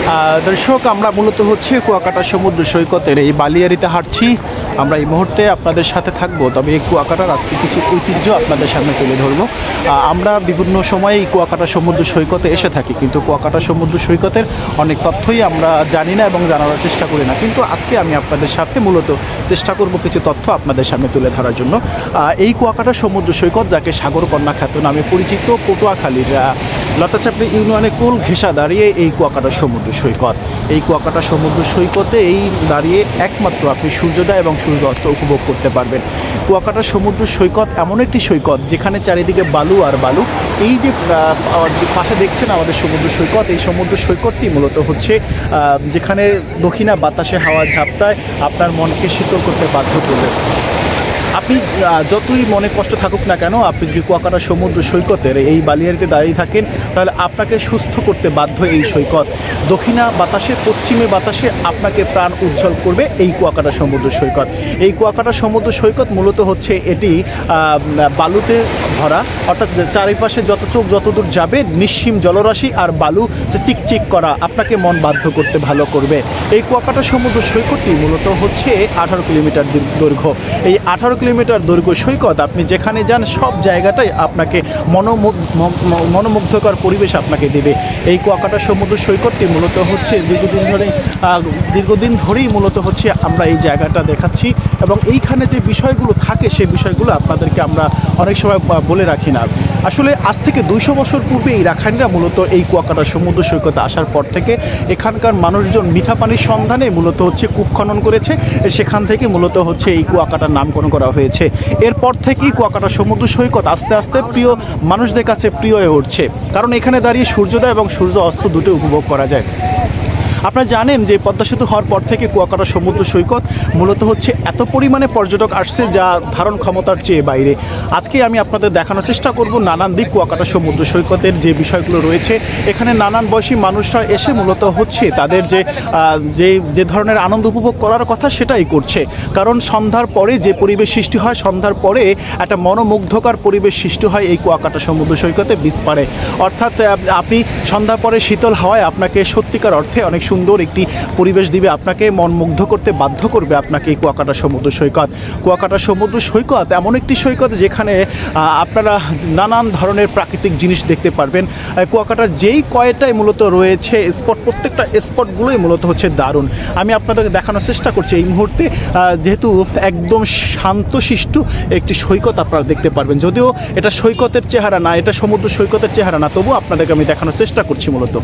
দর্শক, আমরা মূলত হচ্ছে কুয়াকাটা সমুদ্র সৈকতের এই বালিয়াড়িতে হাঁটছি। আমরা এই মুহূর্তে আপনাদের সাথে থাকবো, তবে এই কুয়াকাটার আজকে কিছু ঐতিহ্য আপনাদের সামনে তুলে ধরবো। আমরা বিভিন্ন সময় এই কুয়াকাটা সমুদ্র সৈকতে এসে থাকি, কিন্তু কুয়াকাটা সমুদ্র সৈকতের অনেক তথ্যই আমরা জানি না এবং জানার চেষ্টা করি না। কিন্তু আজকে আমি আপনাদের সাথে মূলত চেষ্টা করব কিছু তথ্য আপনাদের সামনে তুলে ধরার জন্য। এই কুয়াকাটা সমুদ্র সৈকত, যাকে সাগরকন্যা খ্যাত নামে পরিচিত, পটুয়াখালীর লতাচাপড়ি ইউনিয়নে কুল ঘেঁষা দাঁড়িয়ে এই কুয়াকাটা সমুদ্র সৈকত। এই কুয়াকাটা সমুদ্র সৈকতে দাঁড়িয়ে একমাত্র আপনি সূর্যোদয় এবং সূর্য অস্ত উপভোগ করতে পারবেন। কুয়াকাটা সমুদ্র সৈকত এমন একটি সৈকত যেখানে চারিদিকে বালু আর বালু। এই যে পাশে দেখছেন আমাদের সমুদ্র সৈকত, এই সমুদ্র সৈকতটি মূলত হচ্ছে যেখানে দক্ষিণা বাতাসে হাওয়ার ঝাপটায় আপনার মনকে শীতল করতে বাধ্য করবে। আপনি যতই মনে কষ্ট থাকুক না কেন, আপনি যদি কুয়াকাটা সমুদ্র সৈকতের এই বালিয়াড়িতে দাঁড়িয়ে থাকেন, তাহলে আপনাকে সুস্থ করতে বাধ্য এই সৈকত। দক্ষিণা বাতাসে, পশ্চিমে বাতাসে আপনাকে প্রাণ উজ্জ্বল করবে এই কুয়াকাটা সমুদ্র সৈকত। এই কুয়াকাটা সমুদ্র সৈকত মূলত হচ্ছে এটি বালুতে ভরা, অর্থাৎ চারিপাশে যত চোখ যতদূর যাবে নিঃসীম জলরাশি আর বালু যে চিকচিক করা, আপনাকে মন বাধ্য করতে ভালো করবে। এই কুয়াকাটা সমুদ্র সৈকতটি মূলত হচ্ছে 18 কিলোমিটার দৈর্ঘ্য। এই 18 কিলোমিটার দৈর্ঘ্য সৈকত আপনি যেখানে যান সব জায়গাটাই আপনাকে মনোমুগ্ধকর পরিবেশ আপনাকে দেবে। এই কুয়াকাটা সমুদ্র সৈকতটি মূলত হচ্ছে দীর্ঘদিন ধরেই মূলত হচ্ছে আমরা এই জায়গাটা দেখাচ্ছি, এবং এইখানে যে বিষয়গুলো থাকে সেই বিষয়গুলো আপনাদেরকে আমরা অনেক সময় বলে রাখি না। আসলে আজ থেকে 200 বছর পূর্বে এই রাখাইনরা মূলত এই কুয়াকাটা সমুদ্র সৈকতে আসার পর থেকে এখানকার মানুষজন মিঠা পানির সন্ধানে মূলত হচ্ছে কূপ খনন করেছে, সেখান থেকে মূলত হচ্ছে এই কুয়াকাটার নামকরণ করা হয়েছে। এরপর থেকেই কুয়াকাটা সমুদ্র সৈকত আস্তে আস্তে প্রিয় মানুষদের কাছে প্রিয় হয়ে উঠছে, কারণ এখানে দাঁড়িয়ে সূর্যোদয় এবং সূর্য অস্ত দুটো উপভোগ করা যায়। আপনারা জানেন যে পদ্মা সেতু হওয়ার পর থেকে কুয়াকাটা সমুদ্র সৈকত মূলত হচ্ছে এত পরিমাণে পর্যটক আসছে যা ধারণ ক্ষমতার চেয়ে বাইরে। আজকে আমি আপনাদের দেখানোর চেষ্টা করব নানান দিক কুয়াকাটা সমুদ্র সৈকতের যে বিষয়গুলো রয়েছে। এখানে নানান বয়সী মানুষরা এসে মূলত হচ্ছে তাদের যে ধরনের আনন্দ উপভোগ করার কথা সেটাই করছে, কারণ সন্ধ্যার পরে যে পরিবেশ সৃষ্টি হয়, সন্ধ্যার পরে একটা মনোমুগ্ধকর পরিবেশ সৃষ্টি হয় এই কুয়াকাটা সমুদ্র সৈকতে বিচ পাড়ে। অর্থাৎ আপনি সন্ধ্যার পরে শীতল হাওয়ায় আপনাকে সত্যিকার অর্থে অনেক সুন্দর একটি পরিবেশ দিবে, আপনাকে মন মুগ্ধ করতে বাধ্য করবে আপনাকে এই কুয়াকাটা সমুদ্র সৈকত। কুয়াকাটা সমুদ্র সৈকত এমন একটি সৈকত যেখানে আপনারা নানান ধরনের প্রাকৃতিক জিনিস দেখতে পারবেন। কুয়াকাটার যেই কয়টাই মূলত রয়েছে স্পট, প্রত্যেকটা স্পটগুলোই মূলত হচ্ছে দারুণ। আমি আপনাদেরকে দেখানোর চেষ্টা করছি এই মুহূর্তে, যেহেতু একদম শান্তশিষ্ট একটি সৈকত আপনারা দেখতে পারবেন। যদিও এটা সৈকতের চেহারা না, এটা সমুদ্র সৈকতের চেহারা না, তবুও আপনাদেরকে আমি দেখানোর চেষ্টা করছি মূলত।